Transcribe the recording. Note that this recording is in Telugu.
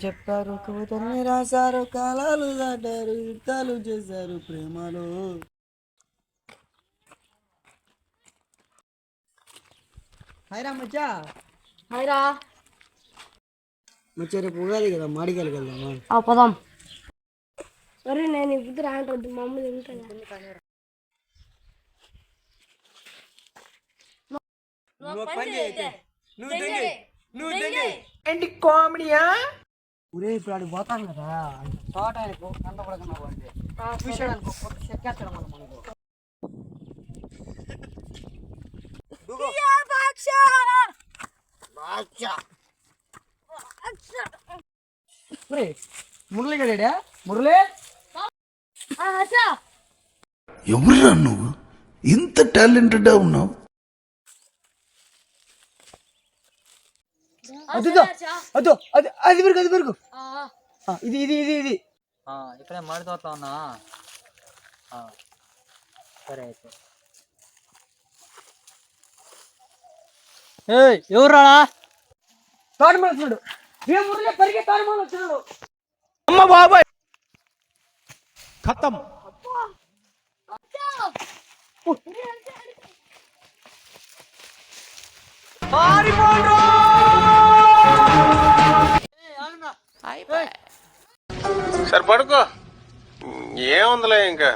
చెప్పారు కవితల్ని రాశారు కాలాలు దాటారు యుద్ధాలు చేశారు ప్రేమలో. హాయ్రా మచ్చా. హాయ్రా మచ్చా రేపు ఉగాది కదా మాడికాయలు వెళ్దామా? పదాం. సరే నేను ఇప్పుడు రాంటద్దు మా అమ్మ తింటాను. ఏంటి కామెడీయా? ఊరే ఇప్పుడు ఆడికి పోతాం కదా, తోట ఆయనకు కంట పడకుండా పోండి. చూసాడు అనుకో చెక్కేస్తాడు మనం మనకు. మురళి గడా మురళి ఎవరురా నువ్వు ఇంత టాలెంటెడ్ ఉన్నావు? అది అది అది పెరుగు అది పెరుగు. ఇది ఇది ఇది ఇది ఇక్కడే మాడితోతా ఉన్నా. సరే అయితే ఎవరు రాడా? తోటమాల వచ్చినాడు. ఏ మురళి పరిగే తోటమాల వచ్చినాడు. అమ్మ బాబాయ్ ఖతం. సరే పడుకో, ఏముందిలే ఇంకా.